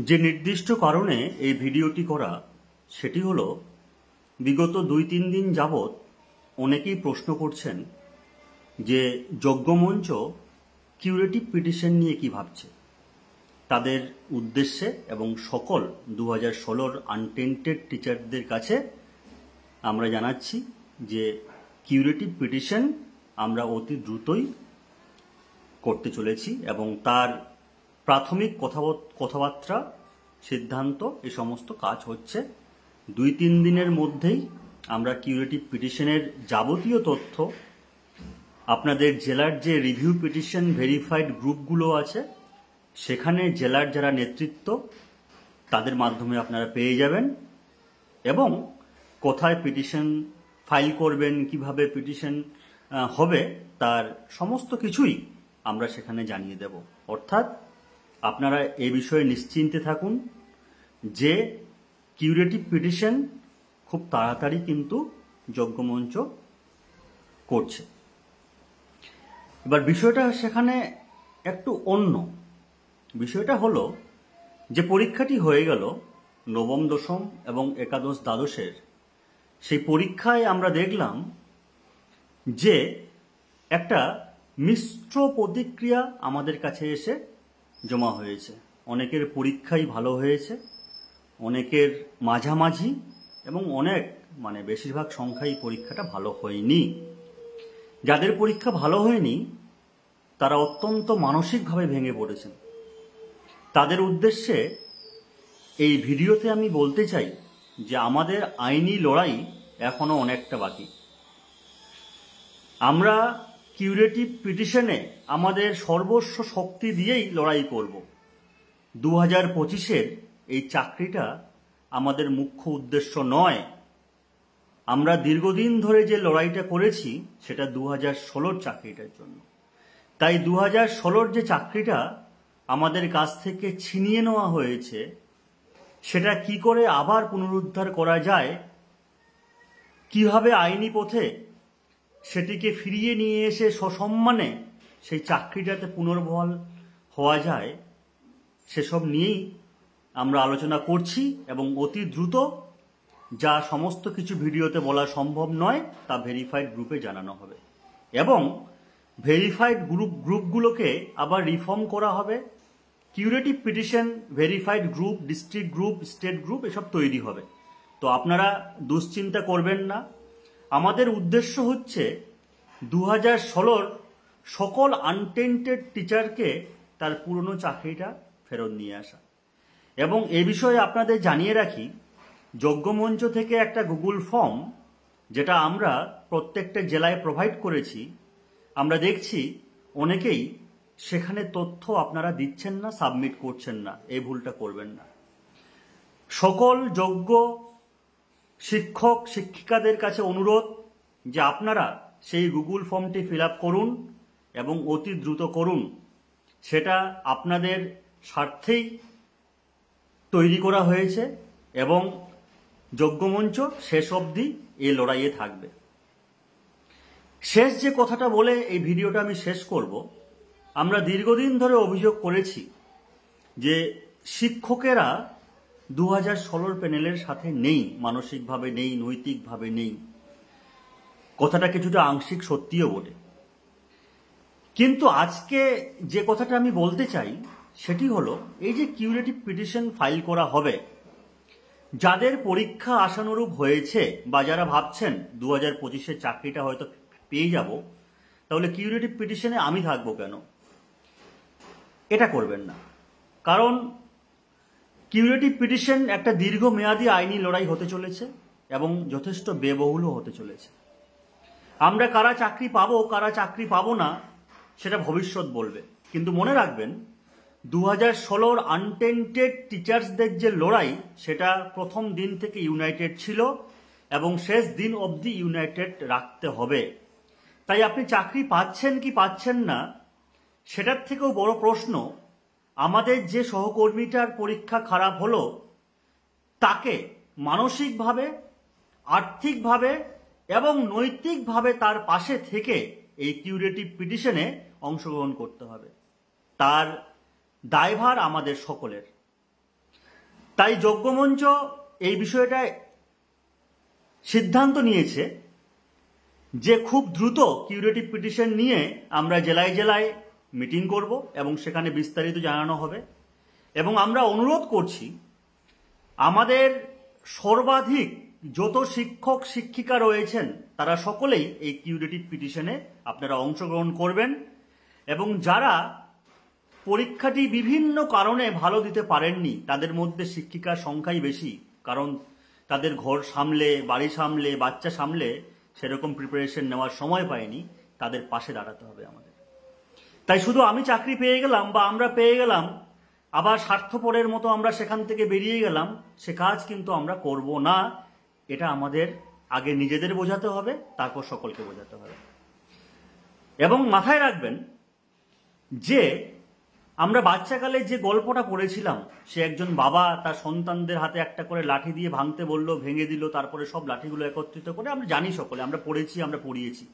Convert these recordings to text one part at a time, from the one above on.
যে নির্দিষ্ট কারণে এই ভিডিওটি করা সেটি হলো বিগত 2-3 দিন যাবৎ অনেকেই প্রশ্ন করছেন যে যজ্ঞমঞ্চ কিউরেটিভ পিটিশন নিয়ে কি ভাবছে। তাদের উদ্দেশ্যে এবং সকল 2016 আনটেন্টেড টিচারদের কাছে আমরা জানাচ্ছি যে কিউরেটিভ পিটিশন আমরা অতি দ্রুতই করতে চলেছি এবং তার প্রাথমিক কথাবার্তা সিদ্ধান্ত এই সমস্ত কাজ হচ্ছে। 2-3 দিনের মধ্যেই আমরা কিউরেটিভ পিটিশনের যাবতীয় তথ্য আপনাদের জেলার যে রিভিউ পিটিশন ভেরিফাইড গ্রুপগুলো আছে সেখানে জেলার যারা নেতৃত্ব তাদের মাধ্যমে আপনারা পেয়ে যাবেন এবং কোথায় পিটিশন ফাইল করবেন, কিভাবে পিটিশন হবে তার সমস্ত কিছুই আমরা সেখানে জানিয়ে দেব। অর্থাৎ আপনারা এই বিষয়ে নিশ্চিন্তে থাকুন যে কিউরেটিভ পিটিশন খুব তাড়াতাড়ি কিন্তু যজ্ঞমঞ্চ করছে। এবার বিষয়টা সেখানে একটু অন্য। বিষয়টা হলো যে পরীক্ষাটি হয়ে গেল নবম, দশম এবং একাদশ, দ্বাদশের। সেই পরীক্ষায় আমরা দেখলাম যে একটা মিশ্র প্রতিক্রিয়া আমাদের কাছে এসে জমা হয়েছে। অনেকের পরীক্ষাই ভালো হয়েছে, অনেকের মাঝামাঝি এবং অনেক বেশিরভাগ সংখ্যাই পরীক্ষাটা ভালো হয়নি। যাদের পরীক্ষা ভালো হয়নি তারা অত্যন্ত মানসিকভাবে ভেঙে পড়েছেন। তাদের উদ্দেশ্যে এই ভিডিওতে আমি বলতে চাই যে আমাদের আইনি লড়াই এখনো অনেকটা বাকি। আমরা কিউরেটিভ পিটিশনে আমাদের সর্বস্ব শক্তি দিয়েই লড়াই করব। 2025-এর এই চাকরিটা আমাদের মুখ্য উদ্দেশ্য নয়। আমরা দীর্ঘদিন ধরে যে লড়াইটা করেছি সেটা 2016-র চাকরিটার জন্য। তাই 2016-র যে চাকরিটা আমাদের কাছ থেকে ছিনিয়ে নেওয়া হয়েছে সেটা কি করে আবার পুনরুদ্ধার করা যায়, কিভাবে আইনি পথে সেটিকে ফিরিয়ে নিয়ে এসে সসম্মানে সেই চাকরিটাতে পুনর্বহাল হওয়া যায়, সেসব নিয়েই আমরা আলোচনা করছি এবং অতি দ্রুত যা সমস্ত কিছু ভিডিওতে বলা সম্ভব নয় তা ভেরিফাইড গ্রুপে জানানো হবে এবং ভেরিফাইড গ্রুপগুলোকে আবার রিফর্ম করা হবে। Curative petition verified group, district group, state group এসব তৈরি হবে। তো আপনারা দুশ্চিন্তা করবেন না। আমাদের উদ্দেশ্য হচ্ছে 2016-র সকল আনটেন্টেড টিচারকে তার পুরনো চাকরিটা ফেরত নিয়ে আসা। এবং এ বিষয়ে আপনাদের জানিয়ে রাখি, যজ্ঞমঞ্চ থেকে একটা গুগল ফর্ম যেটা আমরা প্রত্যেকটা জেলায় প্রোভাইড করেছি, আমরা দেখছি অনেকেই সেখানে তথ্য আপনারা দিচ্ছেন না, সাবমিট করছেন না। এই ভুলটা করবেন না। সকল যোগ্য শিক্ষক শিক্ষিকাদের কাছে অনুরোধ যে আপনারা সেই গুগল ফর্মটি ফিল আপ করুন এবং অতি দ্রুত করুন। সেটা আপনাদের স্বার্থেই তৈরি করা হয়েছে এবং যজ্ঞমঞ্চ শেষ অবধি এই লড়াইয়ে থাকবে। শেষ যে কথাটা বলে এই ভিডিওটা আমি শেষ করব, আমরা দীর্ঘদিন ধরে অভিযোগ করেছি যে শিক্ষকেরা 2016 প্যানেলের সাথে নেই, মানসিকভাবে নেই, নৈতিকভাবে নেই। কথাটা কিছুটা আংশিক সত্যিও বটে, কিন্তু আজকে যে কথাটা আমি বলতে চাই সেটি হলো এই যে কিউরেটিভ পিটিশন ফাইল করা হবে, যাদের পরীক্ষা আশানুরূপ হয়েছে বা যারা ভাবছেন 2025-এর চাকরিটা হয়তো পেয়ে যাব, তাহলে কিউরেটিভ পিটিশনে আমি থাকবো কেন, এটা করবেন না। কারণ কিউরেটিভ পিটিশন একটা দীর্ঘমেয়াদী আইনি লড়াই হতে চলেছে এবং যথেষ্ট ব্যয়বহুলও হতে চলেছে। আমরা কারা চাকরি পাবো কারা চাকরি পাবো না সেটা ভবিষ্যৎ বলবে, কিন্তু মনে রাখবেন 2016-র আনটেন্টেড টিচার্সদের যে লড়াই সেটা প্রথম দিন থেকে ইউনাইটেড ছিল এবং শেষ দিন অবধি ইউনাইটেড রাখতে হবে। তাই আপনি চাকরি পাচ্ছেন কি পাচ্ছেন না সেটার থেকেও বড় প্রশ্ন, আমাদের যে সহকর্মীটার পরীক্ষা খারাপ হলো তাকে মানসিকভাবে, আর্থিকভাবে এবং নৈতিকভাবে তার পাশে থেকে এই কিউরেটিভ পিটিশনে অংশগ্রহণ করতে হবে। তার দায়ভার আমাদের সকলের। তাই যজ্ঞমঞ্চ এই বিষয়টায় সিদ্ধান্ত নিয়েছে যে খুব দ্রুত কিউরেটিভ পিটিশন নিয়ে আমরা জেলায় জেলায় মিটিং করব এবং সেখানে বিস্তারিত জানানো হবে। এবং আমরা অনুরোধ করছি আমাদের সর্বাধিক যত শিক্ষক শিক্ষিকা রয়েছেন তারা সকলেই এই কিউরেটিভ পিটিশনে আপনারা অংশগ্রহণ করবেন। এবং যারা পরীক্ষাটি বিভিন্ন কারণে ভালো দিতে পারেননি তাদের মধ্যে শিক্ষিকার সংখ্যাই বেশি, কারণ তাদের ঘর সামলে, বাড়ি সামলে, বাচ্চা সামলে সেরকম প্রিপারেশন নেওয়ার সময় পায়নি, তাদের পাশে দাঁড়াতে হবে আমাদের। তাই শুধু আমি চাকরি পেয়ে গেলাম বা আমরা পেয়ে গেলাম আবার স্বার্থপরের মতো আমরা সেখান থেকে বেরিয়ে গেলাম, সে কাজ কিন্তু আমরা করব না। এটা আমাদের আগে নিজেদের বোঝাতে হবে, তারপর সকলকে বোঝাতে হবে। এবং মাথায় রাখবেন যে আমরা বাচ্চাকালে যে গল্পটা পড়েছিলাম, সে একজন বাবা তার সন্তানদের হাতে একটা করে লাঠি দিয়ে ভাঙতে বলল, ভেঙে দিল, তারপরে সব লাঠিগুলো একত্রিত করে, আমরা জানি সকলে, আমরা পড়েছি, আমরা পড়িয়েছি।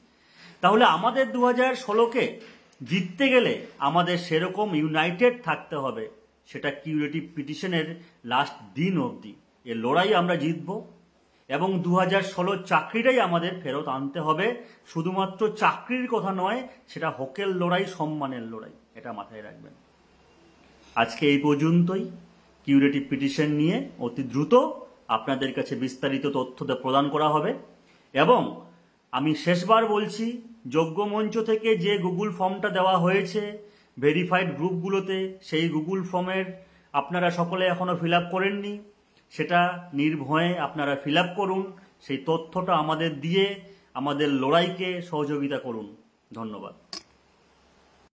তাহলে আমাদের 2016কে জিততে গেলে আমাদের সেরকম ইউনাইটেড থাকতে হবে, সেটা কিউরেটিভ পিটিশনের লাস্ট দিন অবধি। এ লড়াই আমরা জিতব এবং 2016 চাকরিটাই আমাদের ফেরত আনতে হবে। শুধুমাত্র চাকরির কথা নয়, সেটা হকের লড়াই, সম্মানের লড়াই, এটা মাথায় রাখবেন। আজকে এই পর্যন্তই। কিউরেটিভ পিটিশন নিয়ে অতি দ্রুত আপনাদের কাছে বিস্তারিত তথ্য প্রদান করা হবে। এবং আমি শেষবার বলছি, যজ্ঞমঞ্চ থেকে যে গুগল ফর্মটা দেওয়া হয়েছে ভেরিফাইড গ্রুপগুলোতে, সেই গুগল ফর্মের আপনারা সকলে এখনো ফিল আপ করেননি, সেটা নির্ভয়ে আপনারা ফিল আপ করুন। সেই তথ্যটা আমাদের দিয়ে আমাদের লড়াইকে সহযোগিতা করুন। ধন্যবাদ।